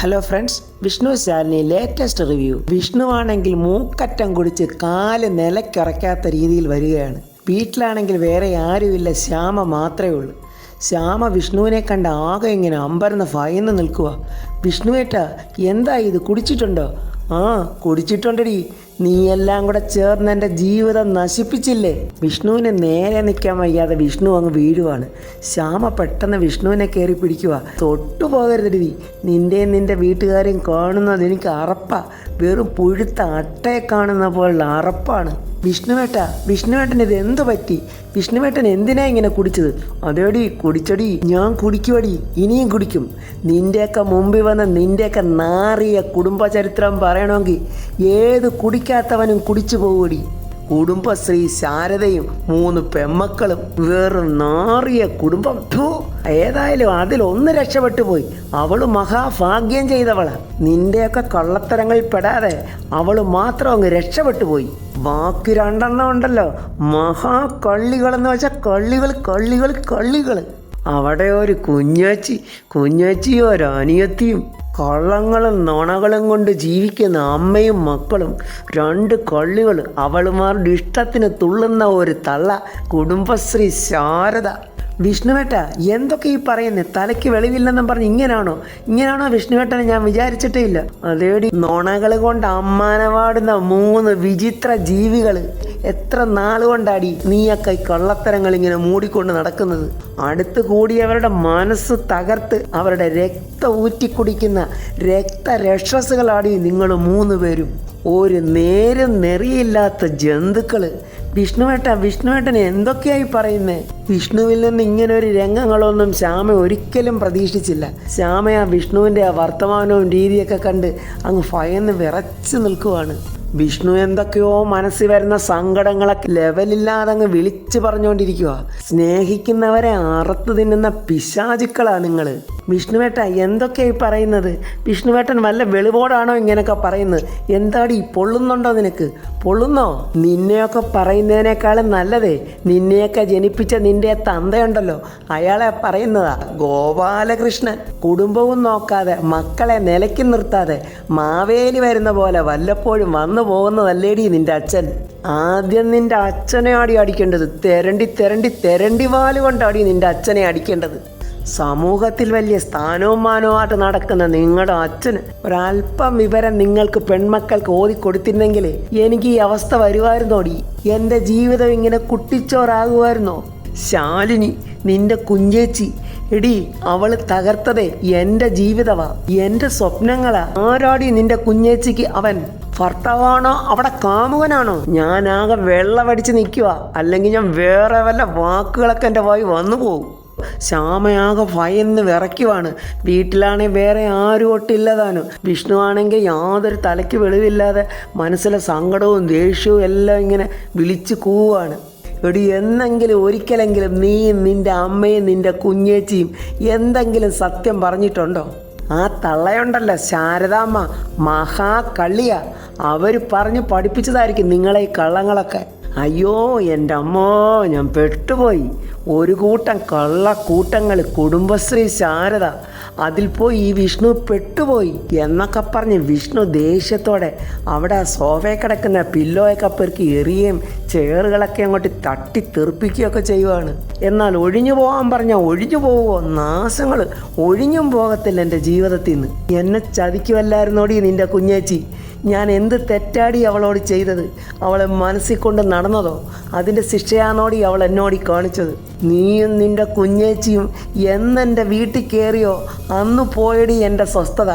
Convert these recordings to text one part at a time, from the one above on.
Hello friends, Vishnu ചാനലിലെ latest review. Vishnu ആണെങ്കിൽ മൂക്കറ്റം കുടിച്ച് കാല് നിലക്കിറക്കാത്ത രീതിയിൽ വരികയാണ്. വീട്ടിലാണെങ്കിൽ വേറെ ആരുമില്ല, ശ്യാമ മാത്രമേ ഉള്ളൂ. ശ്യാമ വിഷ്ണുവിനെ കണ്ട ആകെ ഇങ്ങനെ അമ്പരന്ന് ഭയന്ന് നിൽക്കുക. വിഷ്ണുവേട്ടാ, എന്താ ഇത്, കുടിച്ചിട്ടുണ്ടോ? ആ, കുടിച്ചിട്ടുണ്ടടി. നീ എല്ലാം കൂടെ ചേർന്ന് എൻ്റെ ജീവിതം നശിപ്പിച്ചില്ലേ. വിഷ്ണുവിന് നേരെ നിൽക്കാൻ വയ്യാതെ വിഷ്ണു അങ്ങ് വീഴുവാണ്. ശ്യാമ പെട്ടെന്ന് വിഷ്ണുവിനെ കയറി പിടിക്കുക. തൊട്ടു പോകരുതടി, നിന്റെ വീട്ടുകാരെയും കാണുന്നത് എനിക്ക് അറപ്പാ. വെറും പുഴുത്ത അട്ടയെ കാണുന്ന പോലുള്ള അറപ്പാണ്. വിഷ്ണുവേട്ടൻ ഇത് എന്തു പറ്റി? വിഷ്ണുവേട്ടൻ എന്തിനാ ഇങ്ങനെ കുടിച്ചത്? അതേടി, കുടിച്ചടി, ഞാൻ കുടിക്കുവടി, ഇനിയും കുടിക്കും. നിന്റെയൊക്കെ മുമ്പിൽ വന്ന് നിന്റെയൊക്കെ നാറിയ കുടുംബചരിത്രം പറയണമെങ്കിൽ ഏത് കുടിക്കാത്തവനും കുടിച്ചു പോവുടി. കുടുംബശ്രീ, ശാരദയും 3 പെമ്മക്കളും, വെറും നാറിയ കുടുംബം. ഏതായാലും അതിലൊന്ന് രക്ഷപ്പെട്ടു പോയി. അവള് മഹാഭാഗ്യം ചെയ്തവളാ. നിന്റെയൊക്കെ കള്ളത്തരങ്ങളിൽ പെടാതെ അവള് മാത്രം അങ്ങ് രക്ഷപ്പെട്ടു പോയി. ബാക്കി 2 ഉണ്ടല്ലോ, മഹാകള്ളികളെന്ന് വെച്ചാൽ കള്ളികൾ. അവിടെ ഒരു കുഞ്ഞച്ചിയും ഒരു അനിയത്തിയും, കള്ളങ്ങളും നുണകളും കൊണ്ട് ജീവിക്കുന്ന അമ്മയും മക്കളും, 2 കള്ളികൾ, അവളുമാരുടെ ഇഷ്ടത്തിന് തുള്ളുന്ന ഒരു തള്ള, കുടുംബശ്രീ ശാരദ. വിഷ്ണുവേട്ട, എന്തൊക്കെ ഈ പറയുന്നത്? തലയ്ക്ക് വെളിവില്ലെന്നും പറഞ്ഞ് ഇങ്ങനാണോ വിഷ്ണുവേട്ടനെ? ഞാൻ വിചാരിച്ചിട്ടേ ഇല്ല. അതേടി, നുണകൾ കൊണ്ട് അമ്മാനവാടുന്ന 3 വിചിത്ര ജീവികൾ. എത്ര നാളുകൊണ്ടാടി നീയൊക്കെ ഈ കള്ളത്തരങ്ങൾ ഇങ്ങനെ മൂടിക്കൊണ്ട് നടക്കുന്നത്? അടുത്ത് കൂടിയവരുടെ മനസ്സ് തകർത്ത് അവരുടെ രക്തം ഊറ്റിക്കുടിക്കുന്ന രക്തരക്ഷസുകളാടി നിങ്ങൾ 3 പേരും. ഒരു നേരും നെറിയില്ലാത്ത ജന്തുക്കള്. വിഷ്ണുവേട്ടൻ എന്തൊക്കെയായി പറയുന്നേ? വിഷ്ണുവിൽ നിന്ന് ഇങ്ങനെ ഒരു രംഗങ്ങളൊന്നും ശ്യാമ ഒരിക്കലും പ്രതീക്ഷിച്ചില്ല. ശ്യാമ ആ വിഷ്ണുവിൻ്റെ ആ വർത്തമാനവും രീതിയൊക്കെ കണ്ട് അങ്ങ് ഭയന്ന് വിറച്ച് നിൽക്കുവാണ്. വിഷ്ണു എന്തൊക്കെയോ മനസ്സിൽ വരുന്ന സങ്കടങ്ങളൊക്കെ ലെവലില്ലാതെ അങ്ങ് വിളിച്ചു പറഞ്ഞുകൊണ്ടിരിക്കുക. സ്നേഹിക്കുന്നവരെ അറുത്ത് തിന്നുന്ന പിശാചുക്കളാ നിങ്ങൾ. വിഷ്ണുവേട്ട, എന്തൊക്കെയായി പറയുന്നത്? വിഷ്ണുവേട്ടൻ വല്ല വെളിവോടാണോ ഇങ്ങനെയൊക്കെ പറയുന്നത്? എന്താടി, പൊള്ളുന്നുണ്ടോ നിനക്ക്? പൊള്ളുന്നോ? നിന്നെയൊക്കെ പറയുന്നതിനേക്കാളും നല്ലതേ നിന്നെയൊക്കെ ജനിപ്പിച്ച നിന്റെ തന്തയുണ്ടല്ലോ, അയാളെ പറയുന്നതാ. ഗോപാലകൃഷ്ണൻ. കുടുംബവും നോക്കാതെ, മക്കളെ നിലയ്ക്ക് നിർത്താതെ, മാവേലി വരുന്ന പോലെ വല്ലപ്പോഴും വന്നു പോകുന്നതല്ലേടി നിന്റെ അച്ഛൻ. ആദ്യം നിന്റെ അച്ഛനെ അടിക്കേണ്ടത്. തെരണ്ടി വാലുകൊണ്ടാടി നിന്റെ അച്ഛനെ അടിക്കേണ്ടത്. സമൂഹത്തിൽ വലിയ സ്ഥാനവും മാനവുമായിട്ട് നടക്കുന്ന നിങ്ങളുടെ അച്ഛന് ഒരല്പം വിവരം നിങ്ങൾക്ക് പെൺമക്കൾക്ക് ഓതിക്കൊടുത്തിരുന്നെങ്കിൽ എനിക്ക് ഈ അവസ്ഥ വരുമായിരുന്നോടി. എൻ്റെ ജീവിതം ഇങ്ങനെ കുട്ടിച്ചോറാകുമായിരുന്നോ? ശാലിനി, നിന്റെ കുഞ്ചേച്ചി, എടി, അവള് തകർത്തതേ എൻ്റെ ജീവിതമാ, എൻ്റെ സ്വപ്നങ്ങളാ. ആരാടി നിന്റെ കുഞ്ഞേച്ചിക്ക് അവൻ? ഭർത്താവാണോ അവിടെ കാമുകനാണോ? ഞാനാകെ വെള്ളമടിച്ച് നിൽക്കുക, അല്ലെങ്കിൽ ഞാൻ വേറെ വല്ല വാക്കുകളൊക്കെ എൻ്റെ വായി വന്നു പോകും. ശ്യാമയാകെ ഭയന്ന് വിറയ്ക്കുവാണ്. വീട്ടിലാണെങ്കിൽ വേറെ ആരും ഒട്ടില്ലതാനും. വിഷ്ണു ആണെങ്കിൽ യാതൊരു തലയ്ക്ക് വെളിവില്ലാതെ മനസ്സിലെ സങ്കടവും ദേഷ്യവും എല്ലാം ഇങ്ങനെ വിളിച്ച് കൂവാണ്. എടി, ഒരിക്കലെങ്കിലും നീയും നിൻ്റെ അമ്മയും നിൻ്റെ കുഞ്ഞേച്ചിയും എന്തെങ്കിലും സത്യം പറഞ്ഞിട്ടുണ്ടോ? ആ തള്ളയുണ്ടല്ലോ ശാരദാമ്മ, മഹാകള്ളിയാ. അവർ പറഞ്ഞ് പഠിപ്പിച്ചതായിരിക്കും നിങ്ങളെ ഈ കള്ളങ്ങളൊക്കെ. അയ്യോ എൻ്റെ അമ്മോ, ഞാൻ പെട്ടുപോയി. ഒരു കൂട്ടം കള്ളക്കൂട്ടങ്ങൾ, കുടുംബശ്രീ ശാരദ, അതിൽ പോയി ഈ വിഷ്ണു പെട്ടുപോയി എന്നൊക്കെ പറഞ്ഞ് വിഷ്ണു ദേഷ്യത്തോടെ അവിടെ ആ സോഫയിൽ കിടക്കുന്ന പില്ലോയൊക്കെ പെറുക്കി എറിയുകയും ചെയറുകളൊക്കെ അങ്ങോട്ട് തട്ടി തെറിപ്പിക്കുകയൊക്കെ ചെയ്യുവാണ്. എന്നാൽ ഒഴിഞ്ഞു പോകാൻ പറഞ്ഞാൽ ഒഴിഞ്ഞു പോവുമോ? നാശങ്ങൾ ഒഴിഞ്ഞും പോകത്തില്ല എൻ്റെ ജീവിതത്തിൽ നിന്ന്. എന്നെ ചതിക്കുമല്ലായിരുന്നോടി നിൻ്റെ കുഞ്ഞേച്ചി. ഞാൻ എന്ത് തെറ്റാടി അവളോട് ചെയ്തത്? അവളെ മനസ്സിൽ കൊണ്ട് നടന്നതോ? അതിൻ്റെ ശിക്ഷയാണോടി അവൾ എന്നോട് കാണിച്ചത്? നീയും നിൻ്റെ കുഞ്ഞേച്ചിയും എന്നെൻ്റെ വീട്ടിൽ കയറിയോ അന്ന് പോയടി എൻ്റെ സ്വസ്ഥത.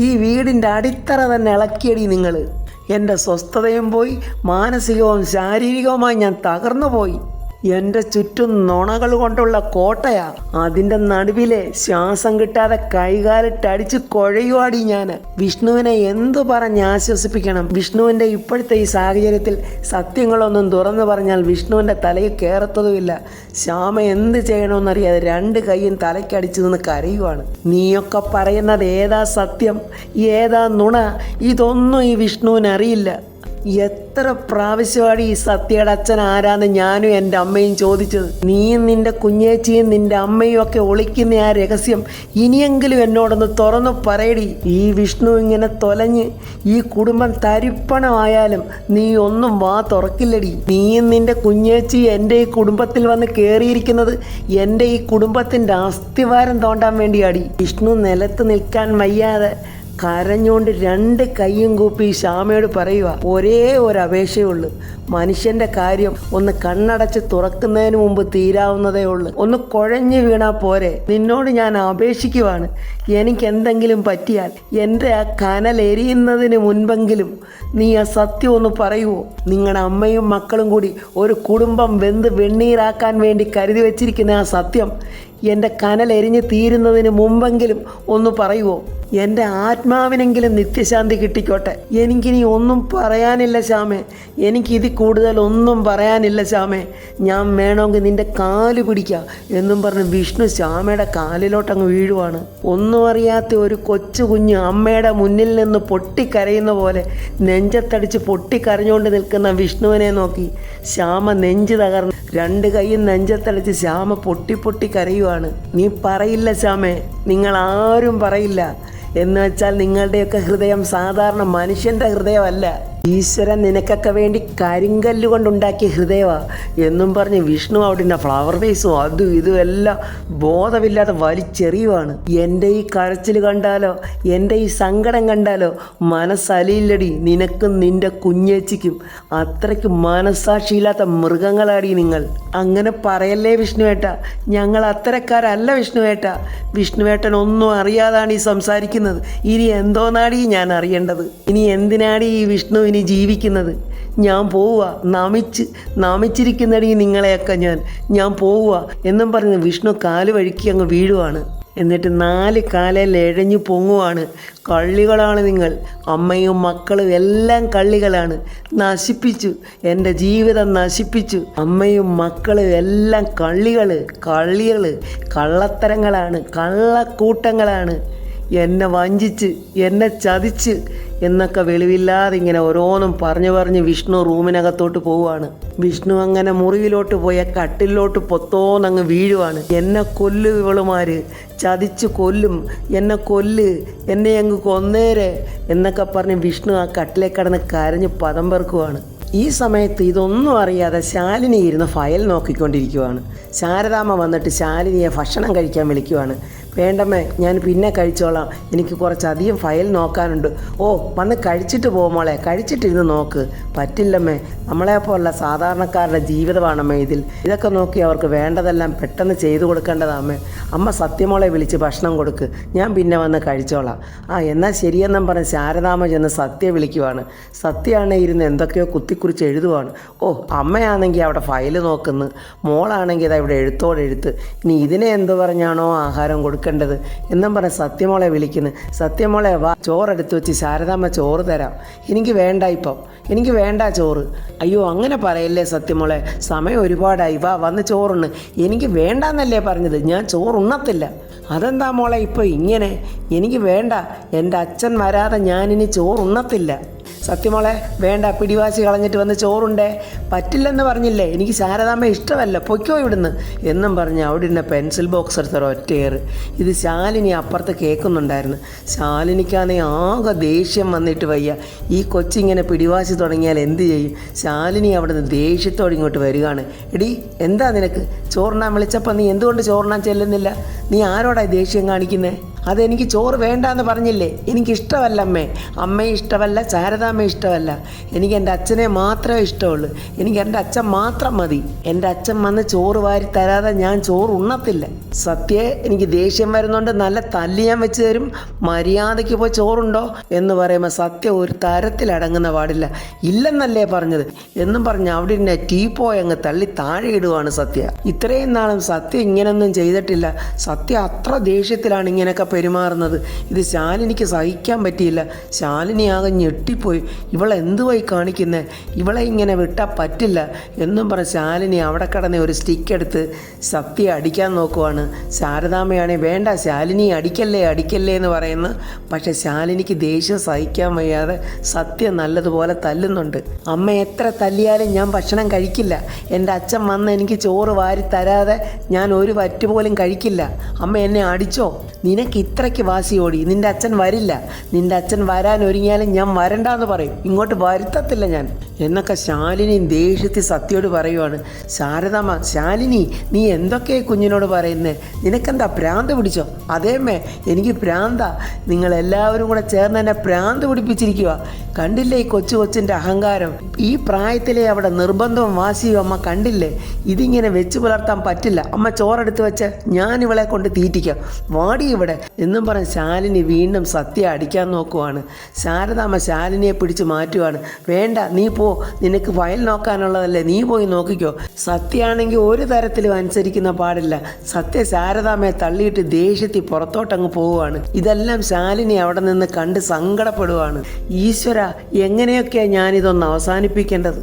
ഈ വീടിൻ്റെ അടിത്തറ തന്നെ ഇളക്കിയടി നിങ്ങൾ. എൻ്റെ സ്വസ്ഥതയും പോയി, മാനസികവും ശാരീരികവുമായി ഞാൻ തകർന്നു പോയി. എൻ്റെ ചുറ്റും നുണകൾ കൊണ്ടുള്ള കോട്ടയാ. അതിൻ്റെ നടുവിലെ ശ്വാസം കിട്ടാതെ കൈകാലിട്ടടിച്ച് കുഴയുവാടി ഞാൻ. വിഷ്ണുവിനെ എന്തു പറഞ്ഞ് ആശ്വസിപ്പിക്കണം? വിഷ്ണുവിൻ്റെ ഇപ്പോഴത്തെ ഈ സാഹചര്യത്തിൽ സത്യങ്ങളൊന്നും തുറന്നു പറഞ്ഞാൽ വിഷ്ണുവിൻ്റെ തലയിൽ കയറത്തതുമില്ല. ശ്യാമ എന്ത് ചെയ്യണമെന്നറിയാതെ 2 കൈയും തലയ്ക്കടിച്ചു നിന്ന് കരയുവാണ്. നീയൊക്കെ പറയുന്നത് ഏതാ സത്യം, ഏതാ നുണ, ഇതൊന്നും ഈ വിഷ്ണുവിന് അറിയില്ല. എത്ര പ്രാവശ്യമാണ് ഈ സത്യയുടെ അച്ഛൻ ആരാന്ന് ഞാനും എൻ്റെ അമ്മയും ചോദിച്ചത്. നീയും നിന്റെ കുഞ്ഞേച്ചിയും നിന്റെ അമ്മയും ഒക്കെ ഒളിക്കുന്ന ആ രഹസ്യം ഇനിയെങ്കിലും എന്നോടൊന്ന് തുറന്നു പറയടി. ഈ വിഷ്ണു ഇങ്ങനെ തൊലഞ്ഞ് ഈ കുടുംബം തരിപ്പണമായാലും നീ ഒന്നും വാ തുറക്കില്ലടി. നീയും നിന്റെ കുഞ്ഞേച്ചി എൻ്റെ ഈ കുടുംബത്തിൽ വന്ന് കയറിയിരിക്കുന്നത് എൻ്റെ ഈ കുടുംബത്തിൻ്റെ അസ്ഥിവാരം തോണ്ടാൻ വേണ്ടിയാടി. വിഷ്ണു നിലത്ത് നിൽക്കാൻ വയ്യാതെ കരഞ്ഞുകൊണ്ട് 2 കൈയും കൂപ്പി ശ്യാമയോട് പറയുക, ഒരേ ഒരു അപേക്ഷയുള്ളൂ. മനുഷ്യൻ്റെ കാര്യം ഒന്ന് കണ്ണടച്ച് തുറക്കുന്നതിന് മുമ്പ് തീരാവുന്നതേ ഉള്ളൂ. ഒന്ന് കുഴഞ്ഞു വീണാൽ പോരെ. നിന്നോട് ഞാൻ അപേക്ഷിക്കുവാണ്, എനിക്ക് എന്തെങ്കിലും പറ്റിയാൽ എൻ്റെ ആ കനൽ എരിയുന്നതിന് മുൻപെങ്കിലും നീ ആ സത്യം ഒന്ന് പറയുമോ? നിങ്ങളുടെ അമ്മയും മക്കളും കൂടി ഒരു കുടുംബം വെന്ത് വെണ്ണീറാക്കാൻ വേണ്ടി കരുതി വച്ചിരിക്കുന്ന ആ സത്യം എൻ്റെ കനൽ എരിഞ്ഞ് തീരുന്നതിന് മുമ്പെങ്കിലും ഒന്ന് പറയുമോ? എൻ്റെ ആത്മാവിനെങ്കിലും നിത്യശാന്തി കിട്ടിക്കോട്ടെ. എനിക്കിനി ഒന്നും പറയാനില്ല ശ്യാമേ, എനിക്കിതിൽ കൂടുതൽ ഒന്നും പറയാനില്ല ശ്യാമേ. ഞാൻ വേണമെങ്കിൽ നിൻ്റെ കാല് പിടിക്കാം എന്നും പറഞ്ഞ് വിഷ്ണു ശ്യാമയുടെ കാലിലോട്ടങ്ങ് വീഴുവാണ്. ഒന്നും അറിയാത്ത ഒരു കൊച്ചു കുഞ്ഞ് അമ്മയുടെ മുന്നിൽ നിന്ന് പൊട്ടിക്കരയുന്ന പോലെ നെഞ്ചത്തടിച്ച് പൊട്ടിക്കരഞ്ഞുകൊണ്ട് നിൽക്കുന്ന വിഷ്ണുവിനെ നോക്കി ശ്യാമ നെഞ്ച് തകർന്ന് 2 കൈയും നെഞ്ചത്തടിച്ച് ശ്യാമ പൊട്ടി കരയുവാണ്. നീ പറയില്ല ശ്യാമേ, നിങ്ങളാരും പറയില്ല. എന്ന് വെച്ചാൽ നിങ്ങളുടെയൊക്കെ ഹൃദയം സാധാരണ മനുഷ്യൻ്റെ ഹൃദയമല്ല, ഈശ്വരൻ നിനക്കൊക്കെ വേണ്ടി കരിങ്കല്ല് കൊണ്ടുണ്ടാക്കിയ ഹൃദയമാണ് എന്നും പറഞ്ഞ് വിഷ്ണു അവിടെ ഫ്ലവർ വേസും അതും ഇതും എല്ലാം ബോധമില്ലാതെ വലിച്ചെറിയുവാണ്. എൻ്റെ ഈ കരച്ചിൽ കണ്ടാലോ എൻ്റെ ഈ സങ്കടം കണ്ടാലോ മനസ്സലിയില്ലടി നിനക്കും നിൻ്റെ കുഞ്ഞേച്ചിക്കും. അത്രയ്ക്ക് മനസ്സാക്ഷിയില്ലാത്ത മൃഗങ്ങളാടി നിങ്ങൾ. അങ്ങനെ പറയല്ലേ വിഷ്ണുവേട്ട, ഞങ്ങൾ അത്തരക്കാരല്ല വിഷ്ണുവേട്ട. വിഷ്ണുവേട്ടൻ ഒന്നും അറിയാതാണ് ഈ സംസാരിക്കുന്നത്. ഇനി എന്തോന്നാടി ഞാൻ അറിയേണ്ടത്? ഇനി എന്തിനാടി ഈ വിഷ്ണു ഇനി ജീവിക്കുന്നത്? ഞാൻ പോവുക, നമിച്ചിരിക്കുന്നടി നിങ്ങളെയൊക്കെ ഞാൻ പോവുക എന്നും പറഞ്ഞ് വിഷ്ണു കാല് വഴുക്കി അങ്ങ് വീഴുവാണ്. എന്നിട്ട് 4 കാലിൽ എഴഞ്ഞു പൊങ്ങുവാണ്. കള്ളികളാണ് നിങ്ങൾ, അമ്മയും മക്കളും എല്ലാം കള്ളികളാണ്. നശിപ്പിച്ചു, എൻ്റെ ജീവിതം നശിപ്പിച്ചു. അമ്മയും മക്കളും എല്ലാം കള്ളികൾ, കള്ളത്തരങ്ങളാണ്, കള്ളക്കൂട്ടങ്ങളാണ്. എന്നെ വഞ്ചിച്ച്, എന്നെ ചതിച്ച് എന്നൊക്കെ വെളിവില്ലാതെ ഇങ്ങനെ ഓരോന്നും പറഞ്ഞ് വിഷ്ണു റൂമിനകത്തോട്ട് പോവുകയാണ്. വിഷ്ണു അങ്ങനെ മുറിയിലോട്ട് പോയ കട്ടിലോട്ട് പൊത്തോന്നങ്ങ് വീഴുവാണ്. എന്നെ കൊല്ലു ഇവളുമാര്, ചതിച്ച് കൊല്ലും, എന്നെ അങ്ങ് കൊന്നേരെ എന്നൊക്കെ പറഞ്ഞ് വിഷ്ണു ആ കട്ടിലേ കിടന്ന് കരഞ്ഞ് പദം പെറുക്കുവാണ്. ഈ സമയത്ത് ഇതൊന്നും അറിയാതെ ശാലിനി ഇരുന്ന് ഫയൽ നോക്കിക്കൊണ്ടിരിക്കുവാണ്. ശാരദാമ്മ വന്നിട്ട് ശാലിനിയെ ഭക്ഷണം കഴിക്കാൻ വിളിക്കുവാണ്. വേണ്ടമ്മേ, ഞാൻ പിന്നെ കഴിച്ചോളാം, എനിക്ക് കുറച്ചധികം ഫയൽ നോക്കാനുണ്ട്. ഓ, വന്ന് കഴിച്ചിട്ട് മോളെ, കഴിച്ചിട്ടിരുന്ന് നോക്ക്. പറ്റില്ലമ്മേ, നമ്മളെപ്പോലുള്ള സാധാരണക്കാരുടെ ജീവിതമാണമ്മേ ഇതൊക്കെ നോക്കി അവർക്ക് വേണ്ടതെല്ലാം പെട്ടെന്ന് ചെയ്തു കൊടുക്കേണ്ടതാമ്മേ. അമ്മ സത്യമോളെ വിളിച്ച് ഭക്ഷണം കൊടുക്ക്, ഞാൻ പിന്നെ വന്ന് കഴിച്ചോളാം. എന്നാൽ ശരിയെന്നും പറഞ്ഞ് ശാരദാമ്മ ചെന്ന് സത്യ വിളിക്കുവാണ്. സത്യയാണെങ്കിൽ ഇരുന്ന് എന്തൊക്കെയോ കുത്തിക്കുറിച്ച് എഴുതുവാണ്. ഓ, അമ്മയാണെങ്കിൽ അവിടെ ഫയൽ നോക്കുന്നു, മോളാണെങ്കിൽ ഇതാ ഇവിടെ എഴുത്ത്. ഇനി ഇതിനെ എന്തു പറഞ്ഞാണോ ആഹാരം കൊടുക്കേണ്ടത് എന്നും പറഞ്ഞ് സത്യമോളെ വിളിക്കുന്നു. സത്യമോളെ വാ, ചോറെടുത്ത് വെച്ച് ശാരദാമ്മ ചോറ് തരാം. എനിക്ക് വേണ്ട ചോറ്. അയ്യോ, അങ്ങനെ പറയല്ലേ സത്യമോളെ, സമയം ഒരുപാടായി, വന്ന് ചോറുണ്ണ്. എനിക്ക് വേണ്ടാന്നല്ലേ പറഞ്ഞത്, ഞാൻ ചോറുണ്ണത്തില്ല. അതെന്താ മോളെ ഇപ്പോൾ ഇങ്ങനെ? എനിക്ക് വേണ്ട, എൻ്റെ അച്ഛൻ വരാതെ ഞാനിനി ചോറുണ്ണത്തില്ല. സത്യമോളെ വേണ്ട, പിടിവാശി കളഞ്ഞിട്ട് വന്ന് ചോറുണ്ടേ. പറ്റില്ലെന്ന് പറഞ്ഞില്ലേ, എനിക്ക് ശാരദാമ്മ ഇഷ്ടമല്ല, പൊയ്ക്കോ ഇവിടുന്ന് എന്നും പറഞ്ഞ് അവിടെ ഇരുന്ന പെൻസിൽ ബോക്സ് എടുത്തൊരു ഒറ്റയേറ്. ഇത് ശാലിനി അപ്പുറത്ത് കേൾക്കുന്നുണ്ടായിരുന്നു. ശാലിനിക്കാണെങ്കിൽ ആകെ ദേഷ്യം വന്നിട്ട് വയ്യ. ഈ കൊച്ചിങ്ങനെ പിടിവാശി തുടങ്ങിയാൽ എന്ത് ചെയ്യും? ശാലിനി അവിടെ നിന്ന് ദേഷ്യത്തോടെ ഇങ്ങോട്ട് വരികയാണ്. എടി, എന്താ നിനക്ക്? ചോറുണ്ണാൻ വിളിച്ചപ്പോൾ നീ എന്തുകൊണ്ട് ചോറുണ്ണാൻ ചെല്ലുന്നില്ല? നീ ആരോടാ ദേഷ്യം കാണിക്കുന്നത്? അതെനിക്ക് ചോറ് വേണ്ടാന്ന് പറഞ്ഞില്ലേ? എനിക്കിഷ്ടമല്ല അമ്മയെ ഇഷ്ടമല്ല, ശാരദാമ്മ ഇഷ്ടമല്ല. എനിക്ക് എൻ്റെ അച്ഛനെ മാത്രമേ ഇഷ്ടമുള്ളൂ. എനിക്ക് എൻ്റെ അച്ഛൻ മാത്രം മതി. എൻ്റെ അച്ഛൻ വന്ന് ചോറ് വാരി തരാതെ ഞാൻ ചോറ് ഉണ്ണത്തില്ല. സത്യേ, എനിക്ക് ദേഷ്യം വരുന്നുണ്ട്, നല്ല തല്ലി ഞാൻ വെച്ച് തരും. മര്യാദയ്ക്ക് പോയി ചോറുണ്ടോ എന്ന് പറയുമ്പോൾ സത്യ ഒരു തരത്തിലടങ്ങുന്ന പാടില്ല. ഇല്ലെന്നല്ലേ പറഞ്ഞത് എന്നും പറഞ്ഞ് അവിടെ ഇരുന്ന ടീപ്പോയി അങ്ങ് തള്ളി താഴെ ഇടുവാണ് സത്യ. ഇത്രയും നാളും സത്യ ഇങ്ങനൊന്നും ചെയ്തിട്ടില്ല. സത്യ അത്ര ദേഷ്യത്തിലാണ് ഇങ്ങനെയൊക്കെ പെരുമാറുന്നത്. ഇത് ശാലിനിക്ക് സഹിക്കാൻ പറ്റിയില്ല. ശാലിനി ആകെ ഞെട്ടിപ്പോയി. ഇവളെന്തുവായി കാണിക്കുന്നത്, ഇവളെ ഇങ്ങനെ വിട്ടാൽ പറ്റില്ല എന്നും പറഞ്ഞ് ശാലിനി അവിടെ കിടന്ന് ഒരു സ്റ്റിക്ക് എടുത്ത് സത്യ അടിക്കാൻ നോക്കുവാണ്. ശാരദാമ്മയാണെങ്കിൽ വേണ്ട ശാലിനി അടിക്കല്ലേ അടിക്കല്ലേ എന്ന് പറയുന്നു. പക്ഷെ ശാലിനിക്ക് ദേഷ്യം സഹിക്കാൻ വയ്യാതെ സത്യ നല്ലതുപോലെ തല്ലുന്നുണ്ട്. അമ്മ എത്ര തല്ലിയാലും ഞാൻ ഭക്ഷണം കഴിക്കില്ല. എൻ്റെ അച്ഛൻ വന്ന് എനിക്ക് ചോറ് വാരി തരാതെ ഞാൻ ഒരു വറ്റ് പോലും കഴിക്കില്ല. അമ്മ എന്നെ അടിച്ചോ? നിനക്ക് ഇത്രയ്ക്ക് വാശിയോടി. നിൻ്റെ അച്ഛൻ വരില്ല. നിൻ്റെ അച്ഛൻ വരാൻ ഒരുങ്ങിയാലും ഞാൻ വരണ്ടാന്ന് പറയും. ഇങ്ങോട്ട് വരുത്തത്തില്ല ഞാൻ എന്നൊക്കെ ശാലിനി ദേഷ്യത്തിൽ സത്യയോട് പറയുവാണ്. ശാരദാമ്മ, ശാലിനി നീ എന്തൊക്കെ കുഞ്ഞിനോട് പറയുന്നേ? നിനക്കെന്താ ഭ്രാന്ത് പിടിച്ചോ? അതേമ്മേ എനിക്ക് ഭ്രാന്താ. നിങ്ങളെല്ലാവരും കൂടെ ചേർന്ന് എന്നെ ഭ്രാന്ത് പിടിപ്പിച്ചിരിക്കുക. കണ്ടില്ലേ ഈ കൊച്ചിൻ്റെ അഹങ്കാരം? ഈ പ്രായത്തിലെ അവിടെ നിർബന്ധവും വാശിയും അമ്മ കണ്ടില്ലേ? ഇതിങ്ങനെ വെച്ച് പുലർത്താൻ പറ്റില്ല. അമ്മ ചോറെടുത്ത് വെച്ച് ഞാൻ ഇവളെ കൊണ്ട് തീറ്റിക്കാം, വാടി ഇവിടെ എന്നും പറഞ്ഞ് ശാലിനി വീണ്ടും സത്യ അടിക്കാൻ നോക്കുവാണ്. ശാരദാമ്മ ശാലിനിയെ പിടിച്ച് മാറ്റുവാണ്. വേണ്ട, നീ പോ, നിനക്ക് ഫയൽ നോക്കാനുള്ളതല്ലേ, നീ പോയി നോക്കിക്കോ. സത്യയാണെങ്കിൽ ഒരു തരത്തിലും അനുസരിക്കുന്ന പാടില്ല. സത്യ ശാരദാമ്മയെ തള്ളിയിട്ട് ദേഷ്യത്തിൽ പുറത്തോട്ടങ്ങ് പോവുകയാണ്. ഇതെല്ലാം ശാലിനി അവിടെ നിന്ന് കണ്ട് സങ്കടപ്പെടുവാണ്. ഈശ്വര, എങ്ങനെയൊക്കെയാണ് ഞാനിതൊന്ന് അവസാനിപ്പിക്കേണ്ടത്?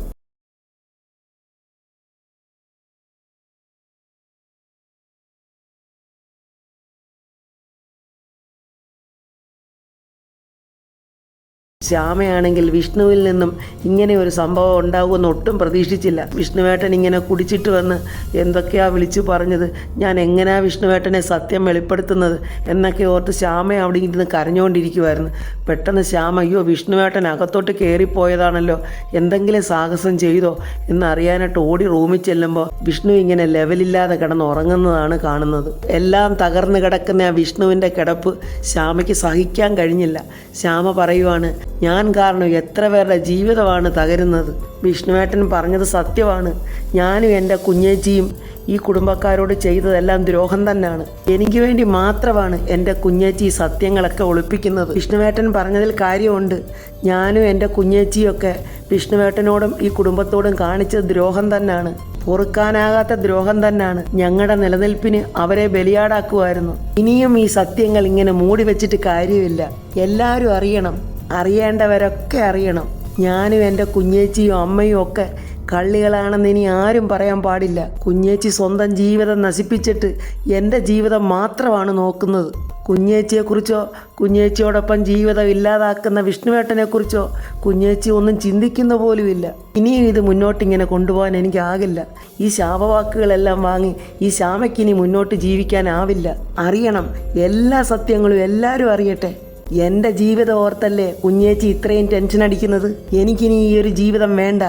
ശ്യാമയാണെങ്കിൽ വിഷ്ണുവിൽ നിന്നും ഇങ്ങനെ ഒരു സംഭവം ഉണ്ടാകുമെന്ന് ഒട്ടും പ്രതീക്ഷിച്ചില്ല. വിഷ്ണുവേട്ടൻ ഇങ്ങനെ കുടിച്ചിട്ട് വന്ന് എന്തൊക്കെയാ വിളിച്ചു പറഞ്ഞത്, ഞാൻ എങ്ങനെയാ വിഷ്ണുവേട്ടനെ സത്യം വെളിപ്പെടുത്തുന്നത് എന്നൊക്കെ ഓർത്ത് ശ്യാമ അവിടെ ഇരുന്ന് കരഞ്ഞുകൊണ്ടിരിക്കുമായിരുന്നു. പെട്ടെന്ന് ശ്യാമ, അയ്യോ വിഷ്ണുവേട്ടൻ അകത്തോട്ട് കയറിപ്പോയതാണല്ലോ, എന്തെങ്കിലും സാഹസം ചെയ്തോ എന്നറിയാനായിട്ട് ഓടി റൂമിൽ ചെല്ലുമ്പോൾ വിഷ്ണു ഇങ്ങനെ ലെവലില്ലാതെ കിടന്ന് ഉറങ്ങുന്നതാണ് കാണുന്നത്. എല്ലാം തകർന്നു കിടക്കുന്ന ആ വിഷ്ണുവിൻ്റെ കിടപ്പ് ശ്യാമയ്ക്ക് സഹിക്കാൻ കഴിഞ്ഞില്ല. ശ്യാമ പറയുവാണ്, ഞാൻ കാരണം എത്ര പേരുടെ ജീവിതമാണ് തകരുന്നത്. വിഷ്ണുവേട്ടൻ പറഞ്ഞത് സത്യമാണ്. ഞാനും എൻ്റെ കുഞ്ഞേച്ചിയും ഈ കുടുംബക്കാരോട് ചെയ്തതെല്ലാം ദ്രോഹം തന്നെയാണ്. എനിക്ക് വേണ്ടി മാത്രമാണ് എൻ്റെ കുഞ്ഞേച്ചി ഈ സത്യങ്ങളൊക്കെ ഒളിപ്പിക്കുന്നത്. വിഷ്ണുവേട്ടൻ പറഞ്ഞതിൽ കാര്യമുണ്ട്. ഞാനും എൻ്റെ കുഞ്ഞേച്ചിയൊക്കെ വിഷ്ണുവേട്ടനോടും ഈ കുടുംബത്തോടും കാണിച്ചത് ദ്രോഹം തന്നെയാണ്, പൊറുക്കാനാകാത്ത ദ്രോഹം തന്നെയാണ്. ഞങ്ങളുടെ നിലനിൽപ്പിന് അവരെ ബലിയാടാക്കുമായിരുന്നു. ഇനിയും ഈ സത്യങ്ങൾ ഇങ്ങനെ മൂടി വെച്ചിട്ട് കാര്യമില്ല. എല്ലാവരും അറിയണം, അറിയേണ്ടവരൊക്കെ അറിയണം. ഞാനും എൻ്റെ കുഞ്ഞേച്ചിയും അമ്മയും ഒക്കെ കള്ളികളാണെന്ന് ഇനി ആരും പറയാൻ പാടില്ല. കുഞ്ഞേച്ചി സ്വന്തം ജീവിതം നശിപ്പിച്ചിട്ട് എൻ്റെ ജീവിതം മാത്രമാണ് നോക്കുന്നത്. കുഞ്ഞേച്ചിയെക്കുറിച്ചോ കുഞ്ഞേച്ചിയോടൊപ്പം ജീവിതം ഇല്ലാതാക്കുന്ന വിഷ്ണുവേട്ടനെക്കുറിച്ചോ കുഞ്ഞേച്ചി ഒന്നും ചിന്തിക്കുന്ന പോലുമില്ല. ഇനിയും ഇത് മുന്നോട്ടിങ്ങനെ കൊണ്ടുപോകാൻ എനിക്കാകില്ല. ഈ ശാപവാക്കുകളെല്ലാം വാങ്ങി ഈ ശ്യാമയ്ക്കിനി മുന്നോട്ട് ജീവിക്കാനാവില്ല. അറിയണം, എല്ലാ സത്യങ്ങളും എല്ലാവരും അറിയട്ടെ. എൻ്റെ ജീവിതം ഓർത്തല്ലേ കുഞ്ഞേച്ചി ഇത്രയും ടെൻഷൻ അടിക്കുന്നത്? എനിക്കിനി ഈ ഒരു ജീവിതം വേണ്ട,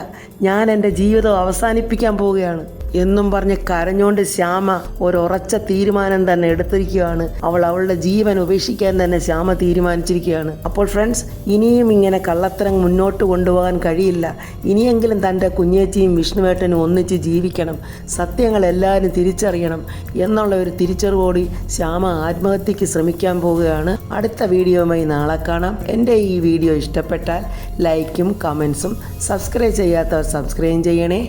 ഞാൻ എൻ്റെ ജീവിതം അവസാനിപ്പിക്കാൻ പോവുകയാണ് എന്നും പറഞ്ഞ് കരഞ്ഞുകൊണ്ട് ശ്യാമ ഒരുറച്ച തീരുമാനം തന്നെ എടുത്തിരിക്കുകയാണ്. അവളുടെ ജീവൻ ഉപേക്ഷിക്കാൻ തന്നെ ശ്യാമ തീരുമാനിച്ചിരിക്കുകയാണ്. അപ്പോൾ ഫ്രണ്ട്സ്, ഇനിയും ഇങ്ങനെ കള്ളത്തരം മുന്നോട്ട് കൊണ്ടുപോകാൻ കഴിയില്ല. ഇനിയെങ്കിലും തൻ്റെ കുഞ്ഞേച്ചിയും വിഷ്ണുവേട്ടനും ഒന്നിച്ച് ജീവിക്കണം, സത്യങ്ങൾ എല്ലാവരും തിരിച്ചറിയണം എന്നുള്ള ഒരു തിരിച്ചറിവോടി ശ്യാമ ആത്മഹത്യക്ക് ശ്രമിക്കാൻ പോവുകയാണ്. അടുത്ത വീഡിയോയുമായി നാളെ കാണാം. എൻ്റെ ഈ വീഡിയോ ഇഷ്ടപ്പെട്ടാൽ ലൈക്കും കമൻസും, സബ്സ്ക്രൈബ് ചെയ്യാത്തവർ സബ്സ്ക്രൈബ് ചെയ്യണേ.